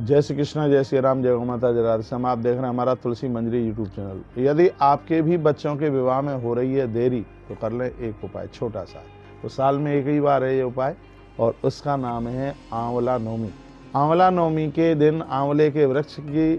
जय श्री कृष्णा, जय श्री राम, जय गौ माता, जय राधे श्याम। आप देख रहे हैं हमारा तुलसी मंजरी यूट्यूब चैनल। यदि आपके भी बच्चों के विवाह में हो रही है देरी तो कर लें एक उपाय छोटा सा। तो साल में एक ही बार है ये उपाय और उसका नाम है आंवला नवमी। आंवला नवमी के दिन आंवले के वृक्ष की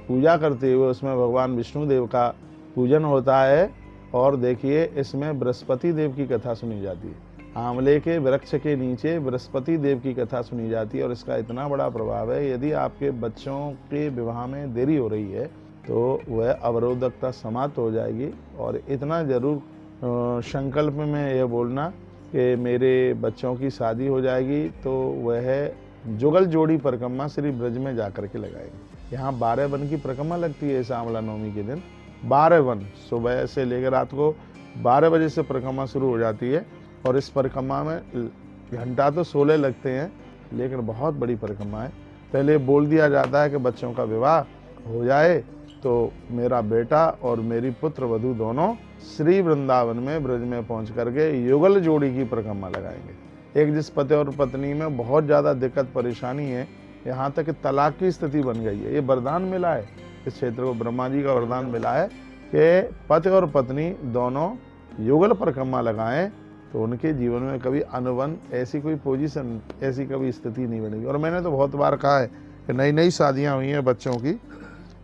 पूजा करते हुए उसमें भगवान विष्णु देव का पूजन होता है। और देखिए, इसमें बृहस्पति देव की कथा सुनी जाती है। आंवले के वृक्ष के नीचे बृहस्पति देव की कथा सुनी जाती है और इसका इतना बड़ा प्रभाव है। यदि आपके बच्चों के विवाह में देरी हो रही है तो वह अवरोधकता समाप्त हो जाएगी। और इतना जरूर संकल्प में यह बोलना कि मेरे बच्चों की शादी हो जाएगी तो वह जुगल जोड़ी परिक्रमा श्री ब्रज में जाकर के लगाएंगे। यहाँ 12 वन की परिक्रमा लगती है इस आंवला नवमी के दिन। 12 वन सुबह से लेकर रात को 12 बजे से परिक्रमा शुरू हो जाती है और इस परिक्रमा में घंटा तो 16 लगते हैं, लेकिन बहुत बड़ी परिक्रमा है। पहले बोल दिया जाता है कि बच्चों का विवाह हो जाए तो मेरा बेटा और मेरी पुत्र वधू दोनों श्री वृंदावन में ब्रज में पहुंच करके युगल जोड़ी की परिक्रमा लगाएंगे। एक जिस पति और पत्नी में बहुत ज़्यादा दिक्कत परेशानी है, यहाँ तक कि तलाक की स्थिति बन गई है, ये वरदान मिला है इस क्षेत्र को, ब्रह्मा जी का वरदान मिला है कि पति और पत्नी दोनों युगल परिक्रमा लगाएं तो उनके जीवन में कभी अनुबंध ऐसी कोई पोजीशन, ऐसी कभी स्थिति नहीं बनेगी। और मैंने तो बहुत बार कहा है कि नई नई शादियां हुई हैं बच्चों की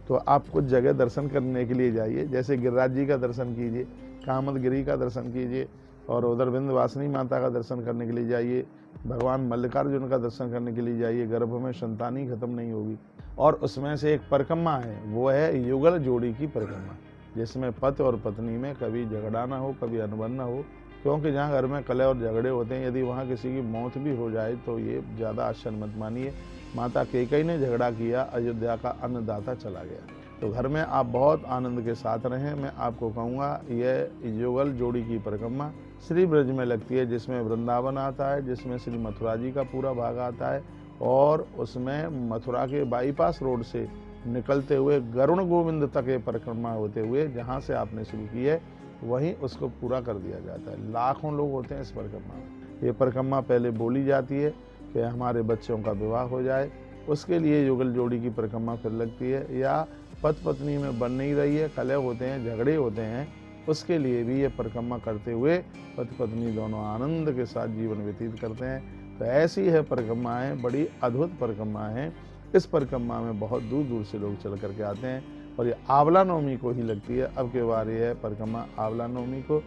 तो आप कुछ जगह दर्शन करने के लिए जाइए। जैसे गिरिराज जी का दर्शन कीजिए, कामदगिरी का दर्शन कीजिए और उधर विंध्यवासिनी माता का दर्शन करने के लिए जाइए, भगवान मल्लिकार्जुन का दर्शन करने के लिए जाइए। गर्भ में संतान ही खत्म नहीं होगी। और उसमें से एक परिक्रमा है, वो है युगल जोड़ी की परिक्रमा, जिसमें पति और पत्नी में कभी झगड़ा ना हो, कभी अनुबंध ना हो। क्योंकि जहाँ घर में कलह और झगड़े होते हैं, यदि वहाँ किसी की मौत भी हो जाए तो ये ज़्यादा आश्चर्य मत मानिए। माता कैकेयी ने झगड़ा किया, अयोध्या का अन्नदाता चला गया। तो घर में आप बहुत आनंद के साथ रहें। मैं आपको कहूँगा यह युगल जोड़ी की परिक्रमा श्री ब्रज में लगती है, जिसमें वृंदावन आता है, जिसमें श्री मथुरा जी का पूरा भाग आता है और उसमें मथुरा के बाईपास रोड से निकलते हुए गरुण गोविंद तक ये परिक्रमा होते हुए जहाँ से आपने शुरू की है वहीं उसको पूरा कर दिया जाता है। लाखों लोग होते हैं इस परिक्रमा में। ये परिक्रमा पहले बोली जाती है कि हमारे बच्चों का विवाह हो जाए, उसके लिए युगल जोड़ी की परिक्रमा फिर लगती है। या पति पत्नी में बन नहीं रही है, कलह होते हैं, झगड़े होते हैं, उसके लिए भी ये परिक्रमा करते हुए पति पत्नी दोनों आनंद के साथ जीवन व्यतीत करते हैं। तो ऐसी है परिक्रमाएँ, बड़ी अद्भुत परिक्रमा है। इस परिक्रमा में बहुत दूर दूर से लोग चल करके आते हैं और ये आंवला नवमी को ही लगती है। अब के बार ये है परिक्रमा आंवला नवमी को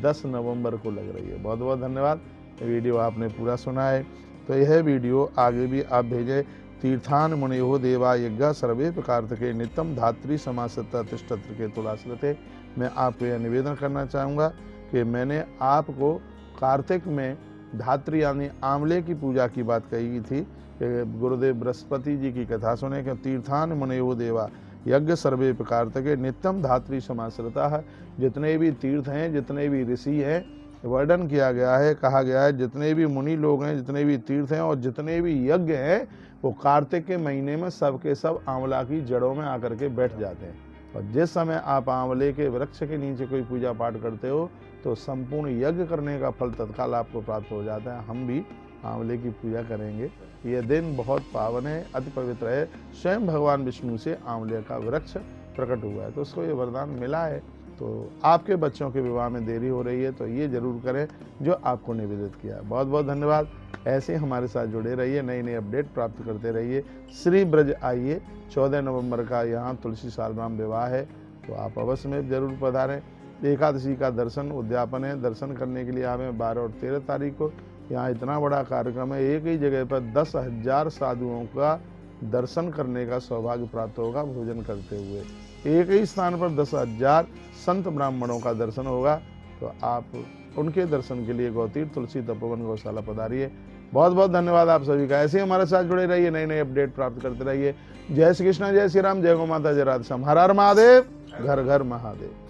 10 नवंबर को लग रही है। बहुत बहुत धन्यवाद। वीडियो आपने पूरा सुना है तो यह वीडियो आगे भी आप भेजें। तीर्थान मुनियो देवा यज्ञ सर्वे प्रकारतके नित्यम धात्री समासत्ता तिष्ठत्र के तुलाश्रते। मैं आपको यह निवेदन करना चाहूँगा कि मैंने आपको कार्तिक में धात्री यानी आंवले की पूजा की बात कही थी। गुरुदेव बृहस्पति जी की कथा सुने कि तीर्थान मुनियो देवा यज्ञ सर्वे प्रकारतके नित्यम धात्री समाश्रिता है। जितने भी तीर्थ हैं, जितने भी ऋषि हैं, वर्णन किया गया है, कहा गया है जितने भी मुनि लोग हैं, जितने भी तीर्थ हैं और जितने भी यज्ञ हैं वो कार्तिक के महीने में सबके सब आंवला की जड़ों में आकर के बैठ जाते हैं। और जिस समय आप आंवले के वृक्ष के नीचे कोई पूजा पाठ करते हो तो संपूर्ण यज्ञ करने का फल तत्काल आपको प्राप्त हो जाता है। हम भी आंवले की पूजा करेंगे। यह दिन बहुत पावन है, अति पवित्र है। स्वयं भगवान विष्णु से आंवले का वृक्ष प्रकट हुआ है तो उसको ये वरदान मिला है। तो आपके बच्चों के विवाह में देरी हो रही है तो ये जरूर करें जो आपको निवेदित किया है। बहुत बहुत धन्यवाद। ऐसे हमारे साथ जुड़े रहिए, नई नई अपडेट प्राप्त करते रहिए। श्री ब्रज आइए, 14 नवंबर का यहाँ तुलसी सालग्राम विवाह है तो आप अवश्य में जरूर पधारें। एकादशी का दर्शन उद्यापन है, दर्शन करने के लिए हमें 12 और 13 तारीख को यहाँ इतना बड़ा कार्यक्रम है। एक ही जगह पर 10,000 साधुओं का दर्शन करने का सौभाग्य प्राप्त होगा भोजन करते हुए। एक ही स्थान पर 10,000 संत ब्राह्मणों का दर्शन होगा तो आप उनके दर्शन के लिए गौतीर्थ तुलसी तपोवन गौशाला पधारिए। बहुत बहुत धन्यवाद आप सभी का। ऐसे ही हमारे साथ जुड़े रहिए, नई नई अपडेट प्राप्त करते रहिए। जय श्री कृष्ण, जय श्री राम, जय गौ माता, जय राधे श्याम। हर हर महादेव, घर घर महादेव।